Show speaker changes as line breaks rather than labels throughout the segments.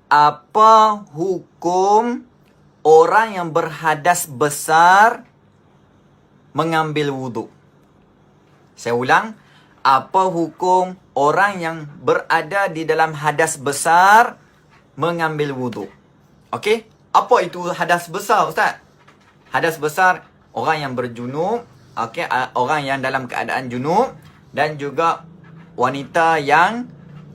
Apa hukum orang yang berhadas besar mengambil wuduk? Saya ulang. Apa hukum orang yang berada di dalam hadas besar mengambil wuduk? Okey? Apa itu hadas besar, Ustaz? Hadas besar, orang yang berjunub, okey, orang yang dalam keadaan junub, dan juga wanita yang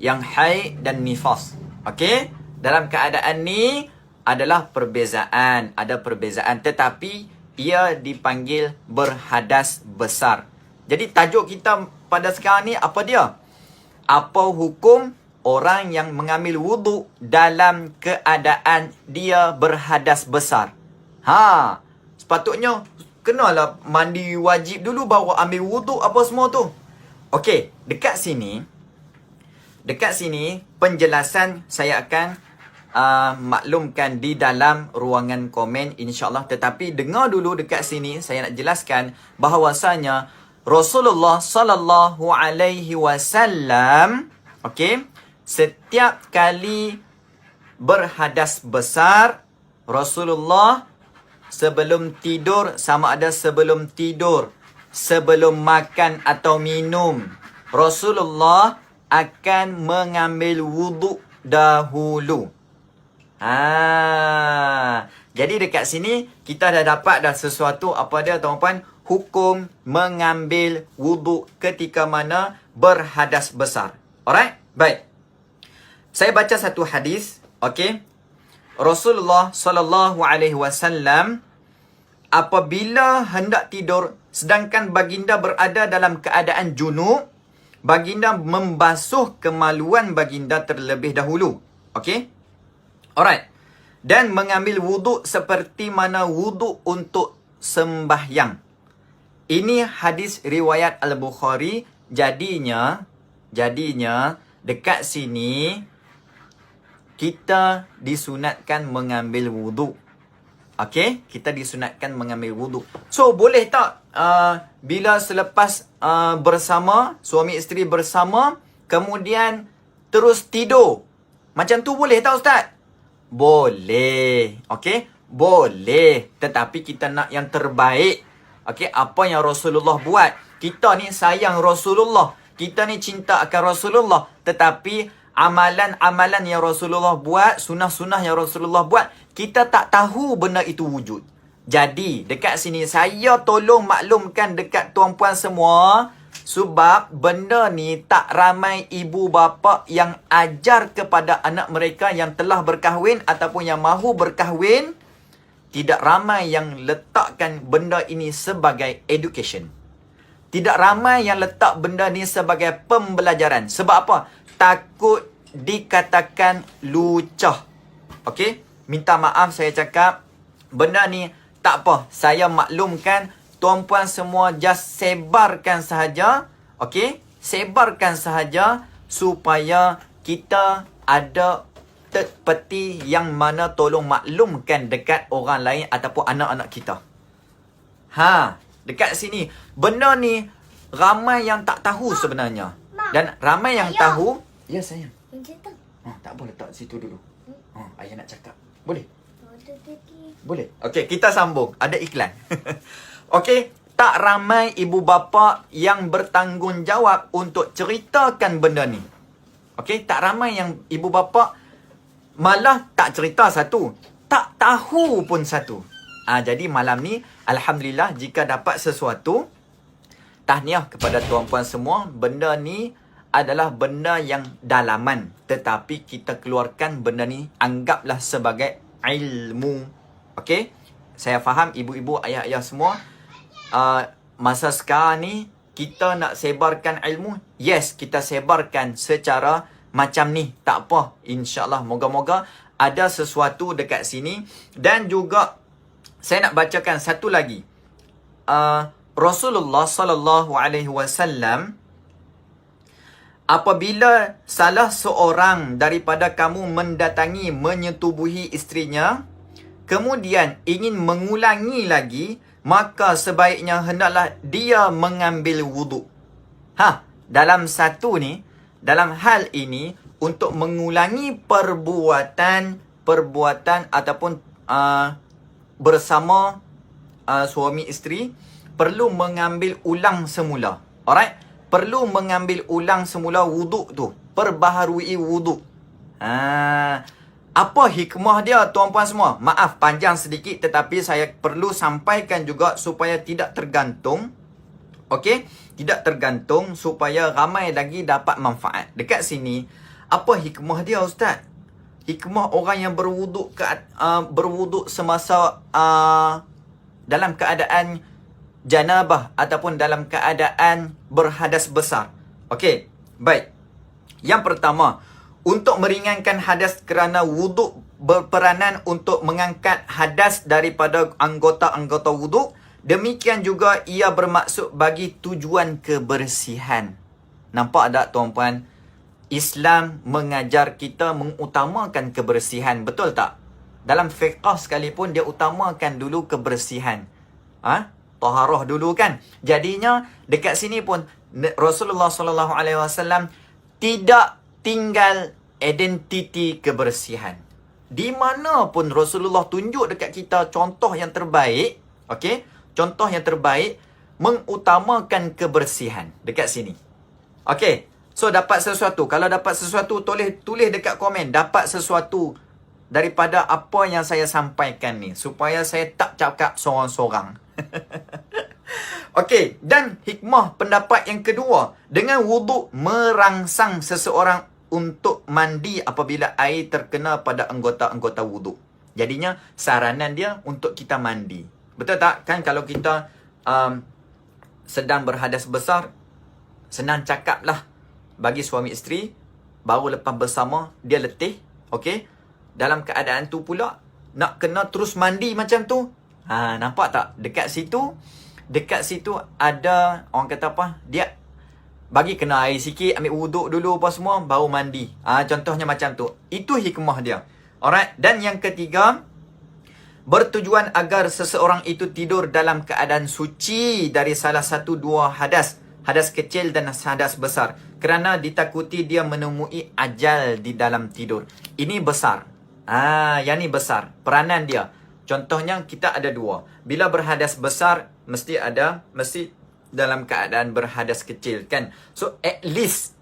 haid dan nifas. Okey? Dalam keadaan ni adalah perbezaan, ada perbezaan, tetapi ia dipanggil berhadas besar. Jadi tajuk kita pada sekarang ni apa dia? Apa hukum orang yang mengambil wuduk dalam keadaan dia berhadas besar? Sepatutnya kenalah mandi wajib dulu baru ambil wuduk apa semua tu. Okey, dekat sini penjelasan saya akan maklumkan di dalam ruangan komen insya-Allah, tetapi dengar dulu dekat sini saya nak jelaskan bahawasanya Rasulullah sallallahu alaihi wasallam, okey, setiap kali berhadas besar, Rasulullah sebelum tidur, sama ada sebelum tidur, sebelum makan atau minum, Rasulullah akan mengambil wuduk dahulu. Jadi dekat sini kita dah dapat dah sesuatu apa dia tuan-puan, hukum mengambil wuduk ketika mana berhadas besar. Alright? Baik. Saya baca satu hadis, okey. Rasulullah sallallahu alaihi wasallam apabila hendak tidur sedangkan baginda berada dalam keadaan junub, baginda membasuh kemaluan baginda terlebih dahulu. Okey? Alright. Dan mengambil wuduk seperti mana wuduk untuk sembahyang. Ini hadis riwayat Al-Bukhari. Jadinya dekat sini kita disunatkan mengambil wuduk. Okey? Kita disunatkan mengambil wuduk. So, boleh tak bila selepas bersama, suami isteri bersama, kemudian terus tidur? Macam tu boleh tak, Ustaz? Boleh. Okey? Boleh. Tetapi kita nak yang terbaik. Okey? Apa yang Rasulullah buat. Kita ni sayang Rasulullah. Kita ni cinta akan Rasulullah. Tetapi amalan-amalan yang Rasulullah buat, sunnah-sunnah yang Rasulullah buat, kita tak tahu benda itu wujud. Jadi, dekat sini saya tolong maklumkan dekat tuan-puan semua, sebab benda ni tak ramai ibu bapa yang ajar kepada anak mereka yang telah berkahwin ataupun yang mahu berkahwin. Tidak ramai yang letakkan benda ini sebagai education. Tidak ramai yang letak benda ni sebagai pembelajaran. Sebab apa? Takut dikatakan lucah. Okey? Minta maaf saya cakap, benda ni tak apa. Saya maklumkan, tuan-puan semua just sebarkan sahaja. Okey? Sebarkan sahaja supaya kita ada peti yang mana tolong maklumkan dekat orang lain ataupun anak-anak kita. Dekat sini. Benda ni ramai yang tak tahu sebenarnya. Dan ramai yang tahu. Ya sayang. Tak boleh letak situ dulu. Ayah nak cakap. Boleh? Boleh. Okey, kita sambung. Ada iklan. Okey, tak ramai ibu bapa yang bertanggungjawab untuk ceritakan benda ni. Okey, tak ramai yang ibu bapa malah tak cerita satu, tak tahu pun satu. Jadi malam ni alhamdulillah jika dapat sesuatu, tahniah kepada tuan-puan semua. Benda ni adalah benda yang dalaman, tetapi kita keluarkan benda ni, anggaplah sebagai ilmu. Okey? Saya faham ibu-ibu, ayah-ayah semua, masa sekarang ni kita nak sebarkan ilmu. Yes, kita sebarkan secara macam ni. Tak apa. InsyaAllah, moga-moga ada sesuatu dekat sini. Dan juga saya nak bacakan satu lagi. Rasulullah sallallahu alaihi wasallam, apabila salah seorang daripada kamu mendatangi, menyetubuhi isterinya, kemudian ingin mengulangi lagi, maka sebaiknya hendaklah dia mengambil wuduk. Dalam hal ini, untuk mengulangi perbuatan ataupun bersama suami isteri, perlu mengambil ulang semula. Alright? Perlu mengambil ulang semula wuduk tu. Perbaharui wuduk. Apa hikmah dia tuan-puan semua? Maaf panjang sedikit tetapi saya perlu sampaikan juga supaya tidak tergantung. Okey? Tidak tergantung supaya ramai lagi dapat manfaat. Dekat sini, apa hikmah dia Ustaz? Hikmah orang yang berwuduk semasa dalam keadaan janabah ataupun dalam keadaan berhadas besar. Okey, baik. Yang pertama, untuk meringankan hadas kerana wuduk berperanan untuk mengangkat hadas daripada anggota-anggota wuduk. Demikian juga ia bermaksud bagi tujuan kebersihan. Nampak tak tuan-puan? Islam mengajar kita mengutamakan kebersihan. Betul tak? Dalam fiqh sekalipun dia utamakan dulu kebersihan. Taharah dulu kan. Jadinya dekat sini pun Rasulullah SAW tidak tinggal identiti kebersihan. Di mana pun Rasulullah tunjuk dekat kita contoh yang terbaik, okey? Contoh yang terbaik mengutamakan kebersihan dekat sini. Okey. So dapat sesuatu. Kalau dapat sesuatu tulis dekat komen dapat sesuatu daripada apa yang saya sampaikan ni supaya saya tak cakap sorang-sorang. Okey, dan hikmah pendapat yang kedua, dengan wuduk merangsang seseorang untuk mandi apabila air terkena pada anggota-anggota wuduk. Jadinya saranan dia untuk kita mandi. Betul tak? Kan kalau kita sedang berhadas besar, senang cakap lah bagi suami isteri, baru lepas bersama dia letih, okey? Dalam keadaan tu pula nak kena terus mandi macam tu. Nampak tak? Dekat situ ada orang kata apa? Dia bagi kena air sikit, ambil wuduk dulu apa semua, baru mandi. Contohnya macam tu. Itu hikmah dia. Alright. Dan yang ketiga, bertujuan agar seseorang itu tidur dalam keadaan suci dari salah satu dua hadas. Hadas kecil dan hadas besar. Kerana ditakuti dia menemui ajal di dalam tidur. Ini besar. Yang ni besar. Peranan dia. Contohnya kita ada dua. Bila berhadas besar, mesti dalam keadaan berhadas kecil kan. So at least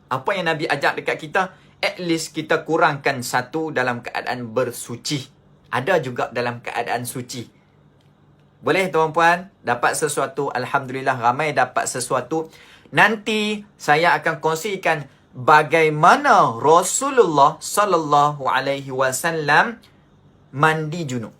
apa yang Nabi ajak dekat kita, at least kita kurangkan satu dalam keadaan bersuci. Ada juga dalam keadaan suci. Boleh tuan-puan dapat sesuatu, alhamdulillah ramai dapat sesuatu. Nanti saya akan kongsikan bagaimana Rasulullah sallallahu alaihi wasallam mandi junub.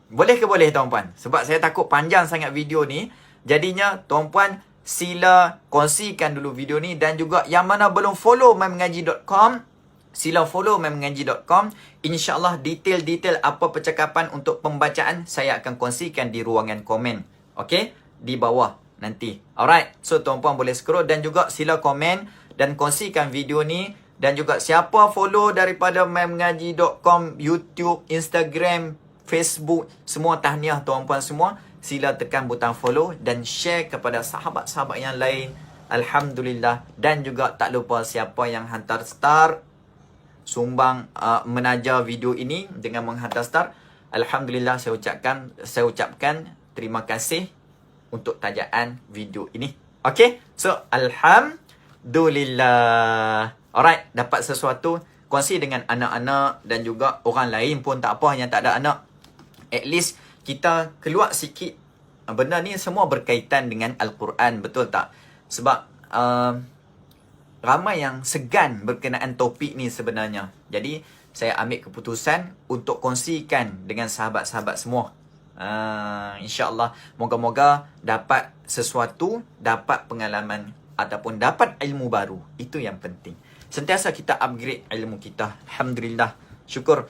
Boleh ke boleh tuan-puan? Sebab saya takut panjang sangat video ni. Jadinya tuan-puan sila kongsikan dulu video ni. Dan juga yang mana belum follow mymengaji.com, sila follow mymengaji.com. InsyaAllah detail-detail apa percakapan untuk pembacaan saya akan kongsikan di ruangan komen. Okey? Di bawah nanti. Alright. So tuan-puan boleh scroll dan juga sila komen dan kongsikan video ni. Dan juga siapa follow daripada mymengaji.com, YouTube, Instagram, Facebook, semua tahniah tuan-puan semua. Sila tekan butang follow dan share kepada sahabat-sahabat yang lain. Alhamdulillah. Dan juga tak lupa siapa yang hantar star, sumbang menaja video ini dengan menghantar star. Alhamdulillah saya ucapkan terima kasih untuk tajaan video ini. Okey? So alhamdulillah. Alright, dapat sesuatu, kongsi dengan anak-anak dan juga orang lain pun tak apa yang tak ada anak. At least kita keluar sikit. Benda ni semua berkaitan dengan Al-Quran, betul tak? Sebab ramai yang segan berkenaan topik ni sebenarnya. Jadi saya ambil keputusan untuk kongsikan dengan sahabat-sahabat semua. InsyaAllah moga-moga dapat sesuatu, dapat pengalaman ataupun dapat ilmu baru. Itu yang penting. Sentiasa kita upgrade ilmu kita. Alhamdulillah. Syukur